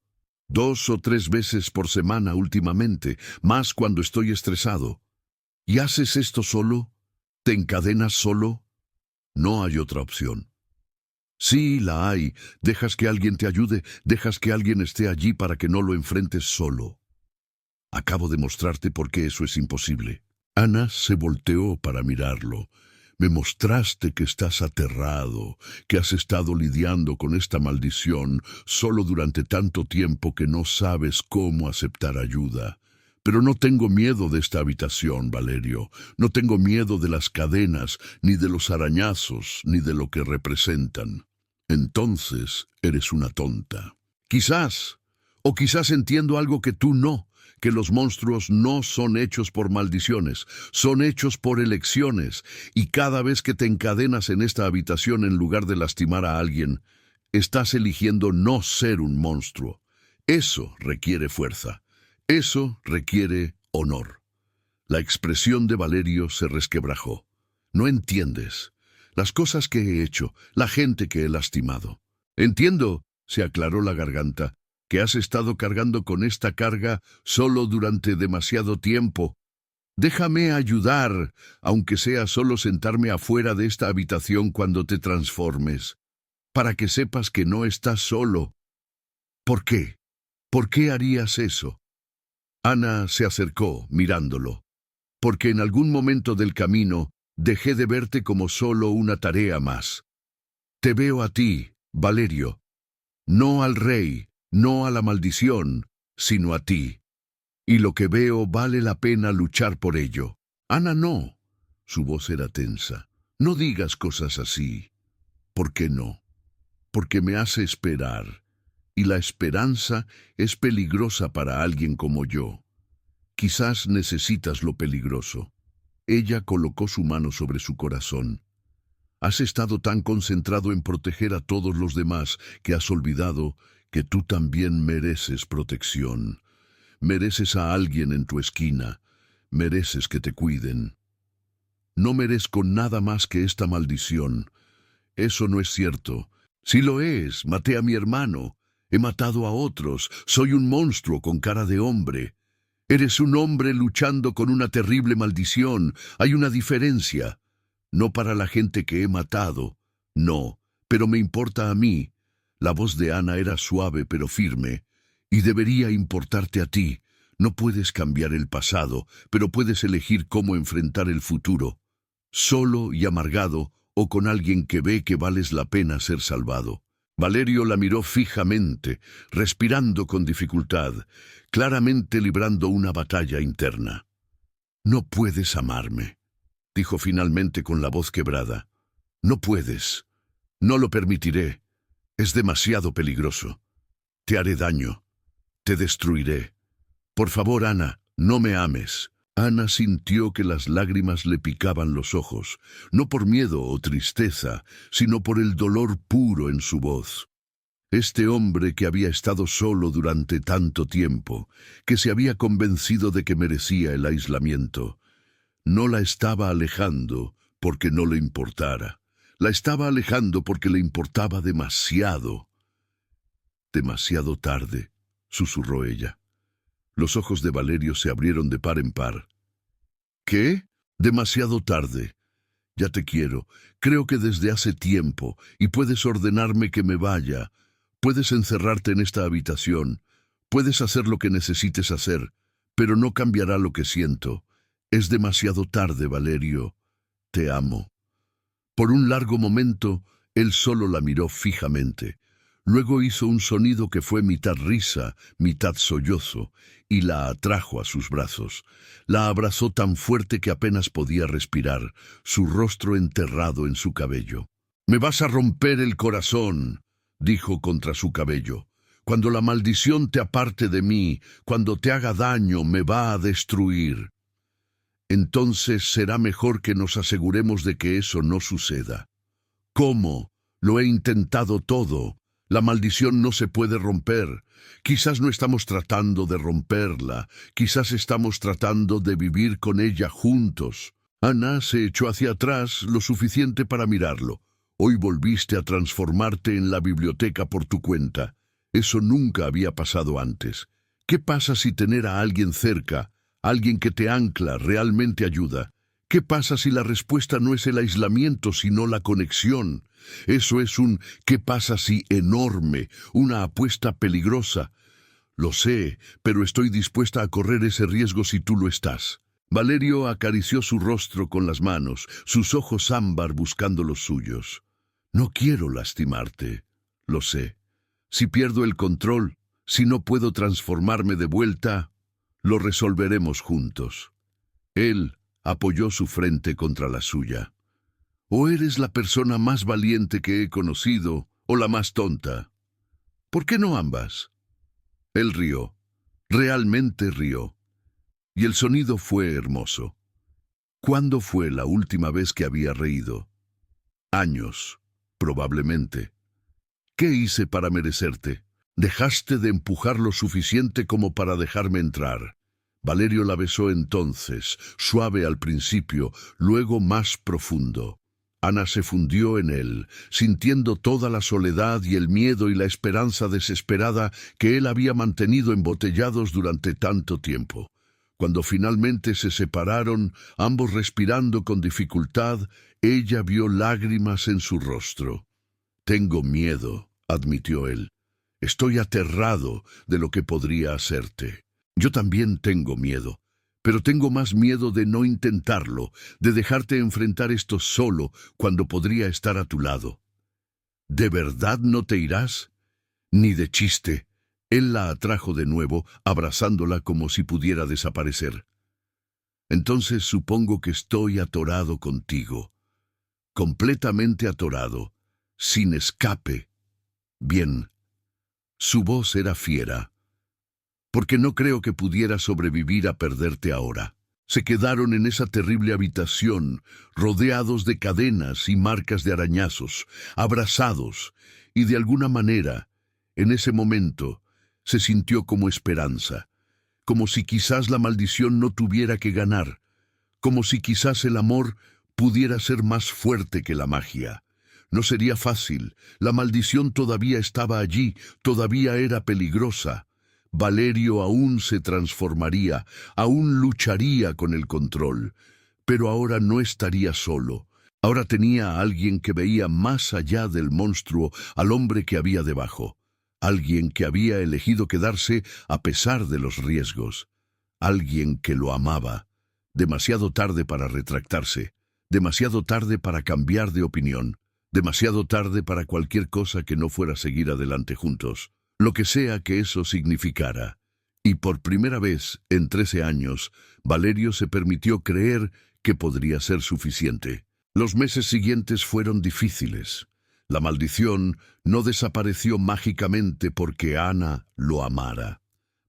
«2 o 3 veces por semana últimamente, más cuando estoy estresado». «¿Y haces esto solo? ¿Te encadenas solo?» «No hay otra opción». «Sí, la hay. Dejas que alguien te ayude, dejas que alguien esté allí para que no lo enfrentes solo». «Acabo de mostrarte por qué eso es imposible». Ana se volteó para mirarlo. «Me mostraste que estás aterrado, que has estado lidiando con esta maldición solo durante tanto tiempo que no sabes cómo aceptar ayuda. Pero no tengo miedo de esta habitación, Valerio. No tengo miedo de las cadenas, ni de los arañazos, ni de lo que representan». «Entonces eres una tonta». «Quizás, o quizás entiendo algo que tú no, que los monstruos no son hechos por maldiciones, son hechos por elecciones, y cada vez que te encadenas en esta habitación en lugar de lastimar a alguien, estás eligiendo no ser un monstruo. Eso requiere fuerza, eso requiere honor». La expresión de Valerio se resquebrajó. «No entiendes. Las cosas que he hecho, la gente que he lastimado». «Entiendo», se aclaró la garganta, «que has estado cargando con esta carga solo durante demasiado tiempo. Déjame ayudar, aunque sea solo sentarme afuera de esta habitación cuando te transformes, para que sepas que no estás solo». «¿Por qué? ¿Por qué harías eso?» Ana se acercó, mirándolo. «Porque en algún momento del camino dejé de verte como solo una tarea más. Te veo a ti, Valerio, no al rey, no a la maldición, sino a ti. Y lo que veo vale la pena luchar por ello». «Ana, no». Su voz era tensa. «No digas cosas así». «¿Por qué no?» «Porque me hace esperar. Y la esperanza es peligrosa para alguien como yo. Quizás necesitas lo peligroso». Ella colocó su mano sobre su corazón. «Has estado tan concentrado en proteger a todos los demás que has olvidado que tú también mereces protección. Mereces a alguien en tu esquina. Mereces que te cuiden». «No merezco nada más que esta maldición». «Eso no es cierto». «Sí lo es. Maté a mi hermano. He matado a otros. Soy un monstruo con cara de hombre. Eres un hombre luchando con una terrible maldición. Hay una diferencia. No para la gente que he matado. No, pero me importa a mí». La voz de Ana era suave pero firme. «Y debería importarte a ti. No puedes cambiar el pasado, pero puedes elegir cómo enfrentar el futuro, solo y amargado o con alguien que ve que vales la pena ser salvado. Valerio la miró fijamente, respirando con dificultad, claramente librando una batalla interna. «No puedes amarme», dijo finalmente con la voz quebrada. «No puedes. No lo permitiré. Es demasiado peligroso. Te haré daño. Te destruiré. Por favor, Ana, no me ames». Ana sintió que las lágrimas le picaban los ojos, no por miedo o tristeza, sino por el dolor puro en su voz. Este hombre que había estado solo durante tanto tiempo, que se había convencido de que merecía el aislamiento, no la estaba alejando porque no le importara. La estaba alejando porque le importaba demasiado. «Demasiado tarde», susurró ella. Los ojos de Valerio se abrieron de par en par. «¿Qué? Demasiado tarde. Ya te quiero. Creo que desde hace tiempo, y puedes ordenarme que me vaya. Puedes encerrarte en esta habitación. Puedes hacer lo que necesites hacer, pero no cambiará lo que siento. Es demasiado tarde, Valerio. Te amo». Por un largo momento, él solo la miró fijamente. Luego hizo un sonido que fue mitad risa, mitad sollozo, y la atrajo a sus brazos. La abrazó tan fuerte que apenas podía respirar, su rostro enterrado en su cabello. «Me vas a romper el corazón», dijo contra su cabello. «Cuando la maldición te aparte de mí, cuando te haga daño, me va a destruir. Entonces será mejor que nos aseguremos de que eso no suceda». «¿Cómo? Lo he intentado todo. La maldición no se puede romper. Quizás no estamos tratando de romperla, quizás estamos tratando de vivir con ella juntos». Ana se echó hacia atrás lo suficiente para mirarlo. «Hoy volviste a transformarte en la biblioteca por tu cuenta. Eso nunca había pasado antes. ¿Qué pasa si tener a alguien cerca, alguien que te ancla, realmente ayuda? ¿Qué pasa si la respuesta no es el aislamiento, sino la conexión? Eso es un «¿qué pasa si» enorme, una apuesta peligrosa. Lo sé, pero estoy dispuesta a correr ese riesgo si tú lo estás». Valerio acarició su rostro con las manos, sus ojos ámbar buscando los suyos. «No quiero lastimarte, lo sé. Si pierdo el control, si no puedo transformarme de vuelta, lo resolveremos juntos». Él apoyó su frente contra la suya. «O eres la persona más valiente que he conocido, o la más tonta. ¿Por qué no ambas?» Él rió, realmente rió, y el sonido fue hermoso. ¿Cuándo fue la última vez que había reído? Años, probablemente. ¿Qué hice para merecerte? Dejaste de empujar lo suficiente como para dejarme entrar. Valerio la besó entonces, suave al principio, luego más profundo. Ana se fundió en él, sintiendo toda la soledad y el miedo y la esperanza desesperada que él había mantenido embotellados durante tanto tiempo. Cuando finalmente se separaron, ambos respirando con dificultad, ella vio lágrimas en su rostro. «Tengo miedo», admitió él. «Estoy aterrado de lo que podría hacerte. Yo también tengo miedo, pero tengo más miedo de no intentarlo, de dejarte enfrentar esto solo cuando podría estar a tu lado». «¿De verdad no te irás?» «Ni de chiste». Él la atrajo de nuevo, abrazándola como si pudiera desaparecer. «Entonces supongo que estoy atorado contigo. Completamente atorado, sin escape. Bien». Su voz era fiera. «Porque no creo que pudiera sobrevivir a perderte ahora». Se quedaron en esa terrible habitación, rodeados de cadenas y marcas de arañazos, abrazados, y de alguna manera, en ese momento, se sintió como esperanza, como si quizás la maldición no tuviera que ganar, como si quizás el amor pudiera ser más fuerte que la magia. No sería fácil, la maldición todavía estaba allí, todavía era peligrosa. Valerio aún se transformaría, aún lucharía con el control, pero ahora no estaría solo. Ahora tenía a alguien que veía más allá del monstruo, al hombre que había debajo. Alguien que había elegido quedarse a pesar de los riesgos. alguien que lo amaba. Demasiado tarde para retractarse, demasiado tarde para cambiar de opinión, demasiado tarde para cualquier cosa que no fuera seguir adelante juntos, lo que sea que eso significara. Y por primera vez en 13 años, Valerio se permitió creer que podría ser suficiente. Los meses siguientes fueron difíciles. La maldición no desapareció mágicamente porque Ana lo amara.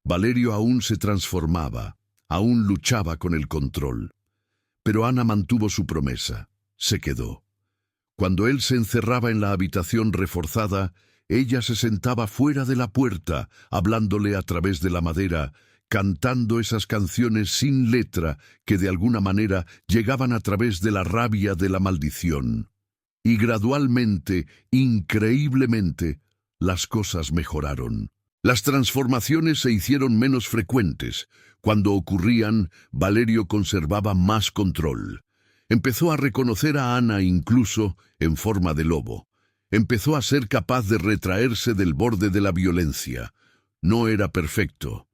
Valerio aún se transformaba, aún luchaba con el control. Pero Ana mantuvo su promesa, se quedó. Cuando él se encerraba en la habitación reforzada, ella se sentaba fuera de la puerta, hablándole a través de la madera, cantando esas canciones sin letra que de alguna manera llegaban a través de la rabia de la maldición. Y gradualmente, increíblemente, las cosas mejoraron. Las transformaciones se hicieron menos frecuentes. Cuando ocurrían, Valerio conservaba más control. Empezó a reconocer a Ana incluso en forma de lobo. Empezó a ser capaz de retraerse del borde de la violencia. No era perfecto.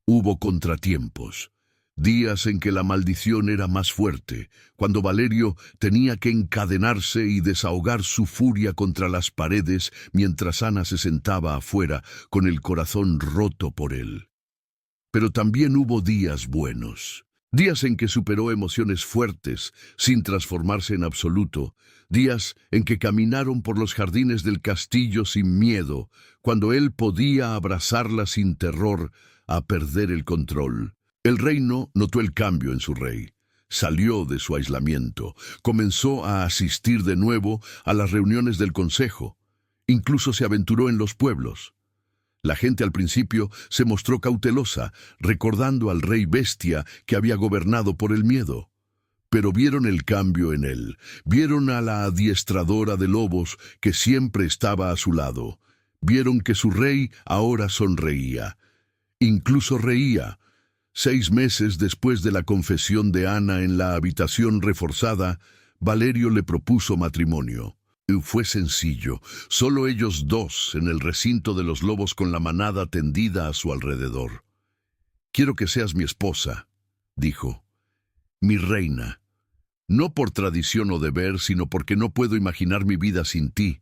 Hubo contratiempos. Días en que la maldición era más fuerte, cuando Valerio tenía que encadenarse y desahogar su furia contra las paredes mientras Ana se sentaba afuera con el corazón roto por él. Pero también hubo días buenos. Días en que superó emociones fuertes, sin transformarse en absoluto. Días en que caminaron por los jardines del castillo sin miedo, cuando él podía abrazarla sin terror a perder el control. El reino notó el cambio en su rey. Salió de su aislamiento, comenzó a asistir de nuevo a las reuniones del consejo. Incluso se aventuró en los pueblos. La gente al principio se mostró cautelosa, recordando al rey bestia que había gobernado por el miedo. Pero vieron el cambio en él, vieron a la adiestradora de lobos que siempre estaba a su lado. Vieron que su rey ahora sonreía. Incluso reía. 6 meses después de la confesión de Ana en la habitación reforzada, Valerio le propuso matrimonio. Fue sencillo, solo ellos dos en el recinto de los lobos con la manada tendida a su alrededor. «Quiero que seas mi esposa», dijo, «mi reina. No por tradición o deber, sino porque no puedo imaginar mi vida sin ti.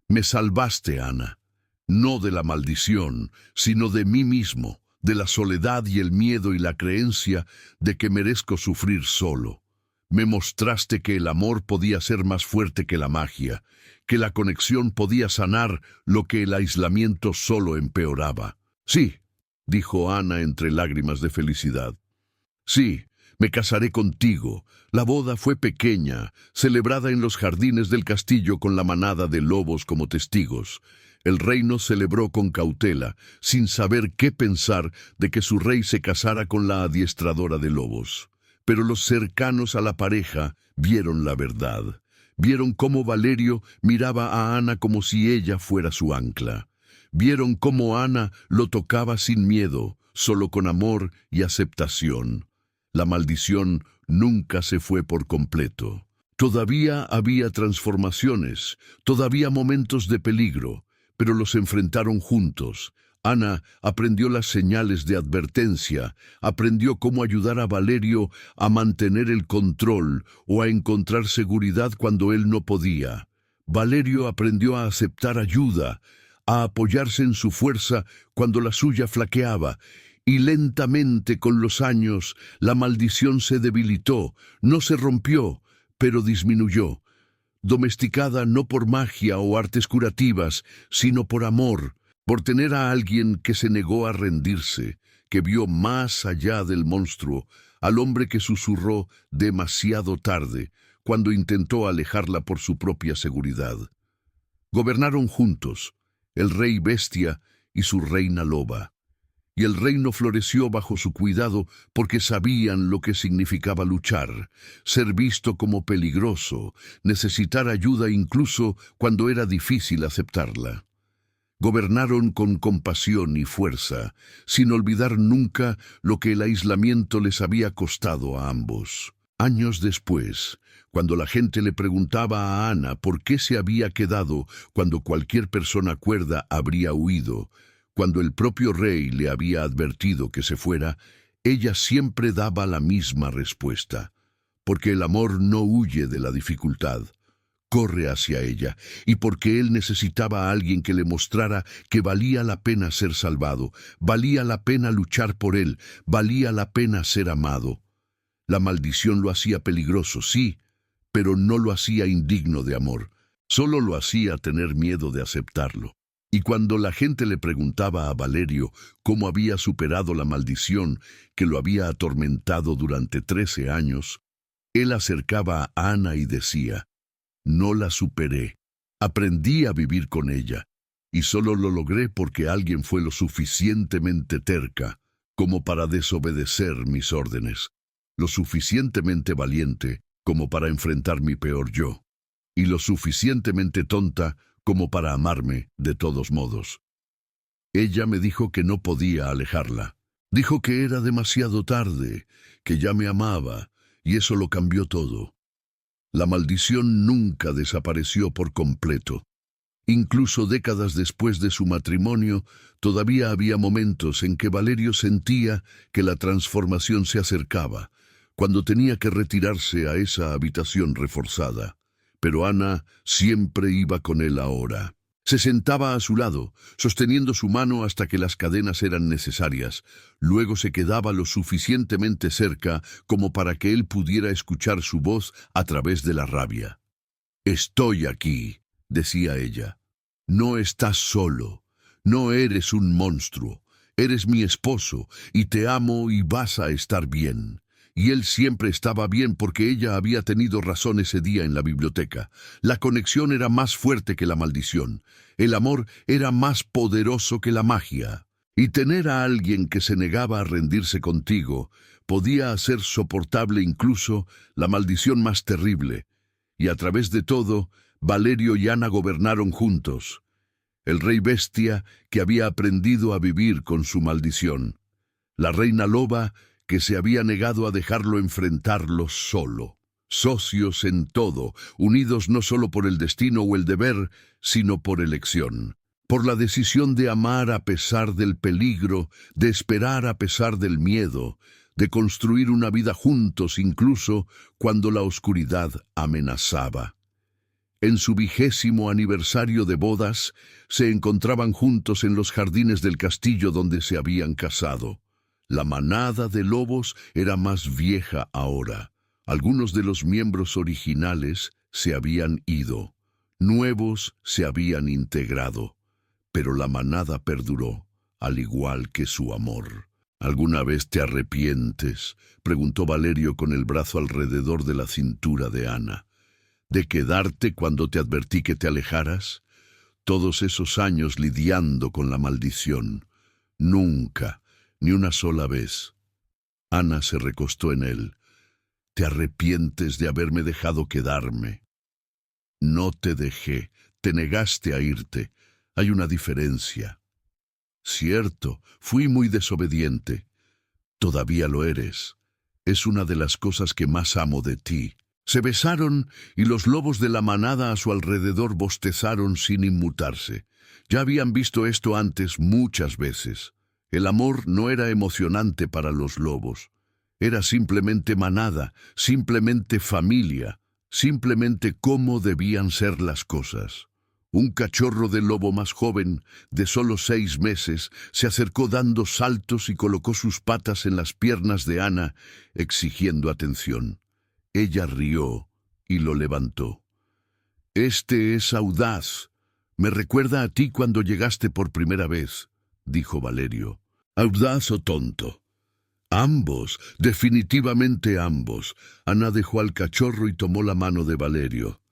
Me salvaste, Ana, no de la maldición, sino de mí mismo, de la soledad y el miedo y la creencia de que merezco sufrir solo. Me mostraste que el amor podía ser más fuerte que la magia, que la conexión podía sanar lo que el aislamiento solo empeoraba». «Sí», dijo Ana entre lágrimas de felicidad. «Sí, me casaré contigo». La boda fue pequeña, celebrada en los jardines del castillo con la manada de lobos como testigos. El reino celebró con cautela, sin saber qué pensar de que su rey se casara con la adiestradora de lobos. Pero los cercanos a la pareja vieron la verdad. Vieron cómo Valerio miraba a Ana como si ella fuera su ancla. Vieron cómo Ana lo tocaba sin miedo, solo con amor y aceptación. La maldición nunca se fue por completo. Todavía había transformaciones, todavía momentos de peligro, pero los enfrentaron juntos. Ana aprendió las señales de advertencia, aprendió cómo ayudar a Valerio a mantener el control o a encontrar seguridad cuando él no podía. Valerio aprendió a aceptar ayuda, a apoyarse en su fuerza cuando la suya flaqueaba, y lentamente con los años la maldición se debilitó, no se rompió, pero disminuyó. Domesticada no por magia o artes curativas, sino por amor, por tener a alguien que se negó a rendirse, que vio más allá del monstruo, al hombre que susurró demasiado tarde, cuando intentó alejarla por su propia seguridad. Gobernaron juntos, el rey bestia y su reina loba. Y el reino floreció bajo su cuidado porque sabían lo que significaba luchar, ser visto como peligroso, necesitar ayuda incluso cuando era difícil aceptarla. Gobernaron con compasión y fuerza, sin olvidar nunca lo que el aislamiento les había costado a ambos. Años después, cuando la gente le preguntaba a Ana por qué se había quedado cuando cualquier persona cuerda habría huido, cuando el propio rey le había advertido que se fuera, ella siempre daba la misma respuesta, porque el amor no huye de la dificultad, corre hacia ella, y porque él necesitaba a alguien que le mostrara que valía la pena ser salvado, valía la pena luchar por él, valía la pena ser amado. La maldición lo hacía peligroso, sí, pero no lo hacía indigno de amor, solo lo hacía tener miedo de aceptarlo. Y cuando la gente le preguntaba a Valerio cómo había superado la maldición que lo había atormentado durante 13 años, él acercaba a Ana y decía: no la superé, aprendí a vivir con ella, y solo lo logré porque alguien fue lo suficientemente terca como para desobedecer mis órdenes, lo suficientemente valiente como para enfrentar mi peor yo, y lo suficientemente tonta como para amarme de todos modos. Ella me dijo que no podía alejarla. Dijo que era demasiado tarde, que ya me amaba, y eso lo cambió todo. La maldición nunca desapareció por completo. Incluso décadas después de su matrimonio, todavía había momentos en que Valerio sentía que la transformación se acercaba, cuando tenía que retirarse a esa habitación reforzada. Pero Ana siempre iba con él ahora. Se sentaba a su lado, sosteniendo su mano hasta que las cadenas eran necesarias. Luego se quedaba lo suficientemente cerca como para que él pudiera escuchar su voz a través de la rabia. «Estoy aquí», decía ella. «No estás solo. No eres un monstruo. Eres mi esposo, y te amo y vas a estar bien». Y él siempre estaba bien porque ella había tenido razón ese día en la biblioteca. La conexión era más fuerte que la maldición. El amor era más poderoso que la magia. Y tener a alguien que se negaba a rendirse contigo podía hacer soportable incluso la maldición más terrible. Y a través de todo, Valerio y Ana gobernaron juntos. El rey bestia que había aprendido a vivir con su maldición. La reina loba que se había negado a dejarlo enfrentarlo solo. Socios en todo, unidos no solo por el destino o el deber, sino por elección. Por la decisión de amar a pesar del peligro, de esperar a pesar del miedo, de construir una vida juntos incluso cuando la oscuridad amenazaba. En su 20º aniversario de bodas, se encontraban juntos en los jardines del castillo donde se habían casado. La manada de lobos era más vieja ahora. Algunos de los miembros originales se habían ido. Nuevos se habían integrado. Pero la manada perduró, al igual que su amor. ¿Alguna vez te arrepientes?, preguntó Valerio con el brazo alrededor de la cintura de Ana. ¿De quedarte cuando te advertí que te alejaras? Todos esos años lidiando con la maldición. Nunca. Ni una sola vez. Ana se recostó en él. ¿Te arrepientes de haberme dejado quedarme? No te dejé, te negaste a irte. Hay una diferencia. Cierto, fui muy desobediente. Todavía lo eres. Es una de las cosas que más amo de ti. Se besaron y los lobos de la manada a su alrededor bostezaron sin inmutarse. Ya habían visto esto antes muchas veces. El amor no era emocionante para los lobos. Era simplemente manada, simplemente familia, simplemente cómo debían ser las cosas. Un cachorro de lobo más joven, de solo 6 meses, se acercó dando saltos y colocó sus patas en las piernas de Ana, exigiendo atención. Ella rió y lo levantó. «Este es audaz. Me recuerda a ti cuando llegaste por primera vez», dijo Valerio. «¿Audaz o tonto?» «Ambos, definitivamente ambos». Ana dejó al cachorro y tomó la mano de Valerio.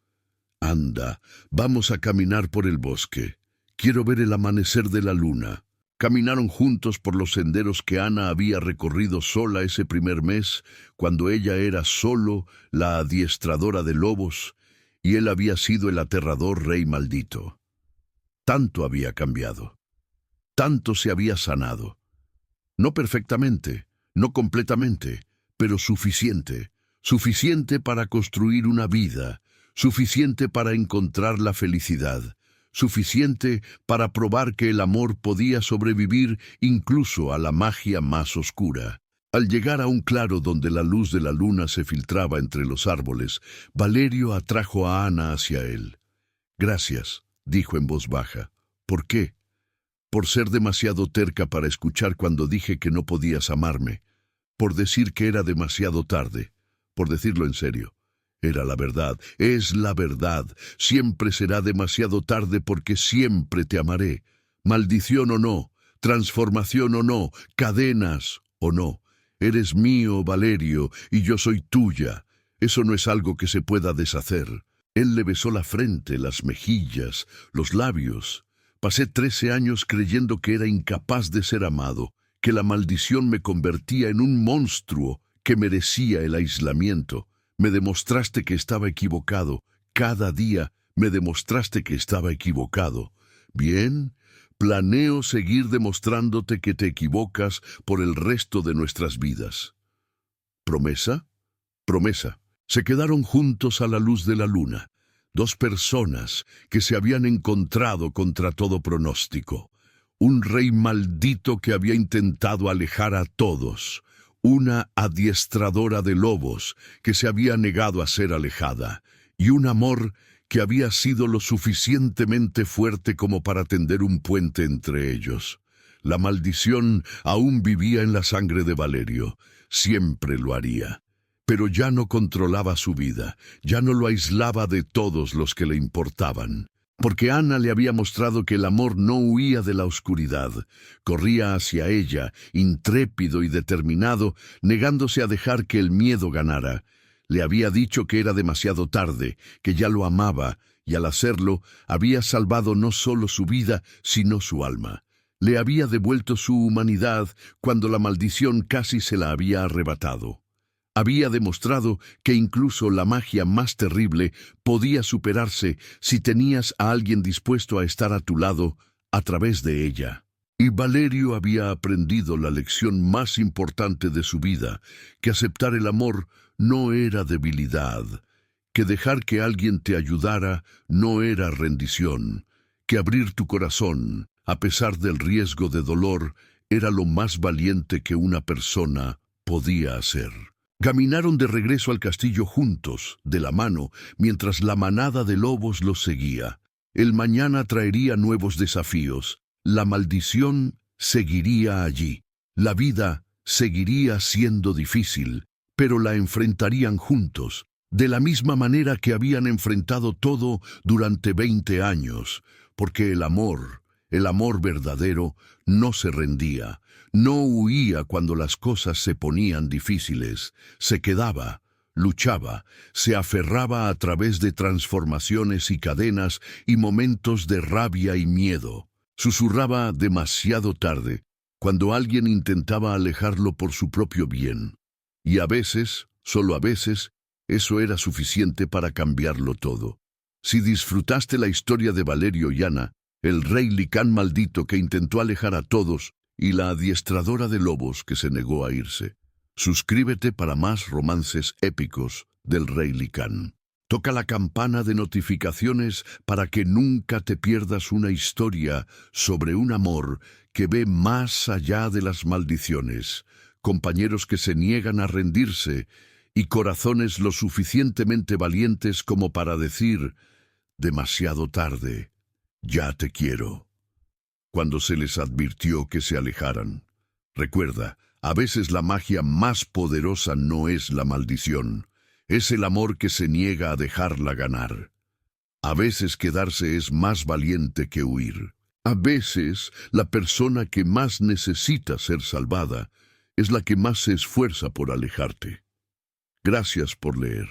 «Anda, vamos a caminar por el bosque. Quiero ver el amanecer de la luna». Caminaron juntos por los senderos que Ana había recorrido sola ese primer mes, cuando ella era solo la adiestradora de lobos y él había sido el aterrador rey maldito. Tanto había cambiado. Tanto se había sanado. No perfectamente, no completamente, pero suficiente. Suficiente para construir una vida, suficiente para encontrar la felicidad, suficiente para probar que el amor podía sobrevivir incluso a la magia más oscura. Al llegar a un claro donde la luz de la luna se filtraba entre los árboles, Valerio atrajo a Ana hacia él. «Gracias», dijo en voz baja. «¿Por qué?» «Por ser demasiado terca para escuchar cuando dije que no podías amarme. Por decir que era demasiado tarde. Por decirlo en serio. Era la verdad, es la verdad. Siempre será demasiado tarde porque siempre te amaré. Maldición o no, transformación o no, cadenas o no. Eres mío, Valerio, y yo soy tuya. Eso no es algo que se pueda deshacer». Él le besó la frente, las mejillas, los labios. Pasé 13 años creyendo que era incapaz de ser amado, que la maldición me convertía en un monstruo que merecía el aislamiento. Me demostraste que estaba equivocado. Cada día me demostraste que estaba equivocado. Bien, planeo seguir demostrándote que te equivocas por el resto de nuestras vidas. ¿Promesa? Promesa. Se quedaron juntos a la luz de la luna, dos personas que se habían encontrado contra todo pronóstico. Un rey maldito que había intentado alejar a todos, una adiestradora de lobos que se había negado a ser alejada, y un amor que había sido lo suficientemente fuerte como para tender un puente entre ellos. La maldición aún vivía en la sangre de Valerio, siempre lo haría. Pero ya no controlaba su vida, ya no lo aislaba de todos los que le importaban. Porque Ana le había mostrado que el amor no huía de la oscuridad, corría hacia ella, intrépido y determinado, negándose a dejar que el miedo ganara. Le había dicho que era demasiado tarde, que ya lo amaba, y al hacerlo había salvado no solo su vida, sino su alma. Le había devuelto su humanidad cuando la maldición casi se la había arrebatado. Había demostrado que incluso la magia más terrible podía superarse si tenías a alguien dispuesto a estar a tu lado a través de ella. Y Valerio había aprendido la lección más importante de su vida, que aceptar el amor no era debilidad, que dejar que alguien te ayudara no era rendición, que abrir tu corazón, a pesar del riesgo de dolor, era lo más valiente que una persona podía hacer. Caminaron de regreso al castillo juntos, de la mano, mientras la manada de lobos los seguía. El mañana traería nuevos desafíos. La maldición seguiría allí. La vida seguiría siendo difícil, pero la enfrentarían juntos, de la misma manera que habían enfrentado todo durante 20 años, porque el amor verdadero, no se rendía. No huía cuando las cosas se ponían difíciles, se quedaba, luchaba, se aferraba a través de transformaciones y cadenas y momentos de rabia y miedo. Susurraba demasiado tarde, cuando alguien intentaba alejarlo por su propio bien. Y a veces, solo a veces, eso era suficiente para cambiarlo todo. Si disfrutaste la historia de Valerio y Ana, el rey Licán maldito que intentó alejar a todos, y la adiestradora de lobos que se negó a irse. Suscríbete para más romances épicos del rey Licán. Toca la campana de notificaciones para que nunca te pierdas una historia sobre un amor que ve más allá de las maldiciones, compañeros que se niegan a rendirse y corazones lo suficientemente valientes como para decir, demasiado tarde, ya te quiero. Cuando se les advirtió que se alejaran. Recuerda, a veces la magia más poderosa no es la maldición, es el amor que se niega a dejarla ganar. A veces quedarse es más valiente que huir. A veces la persona que más necesita ser salvada es la que más se esfuerza por alejarte. Gracias por leer.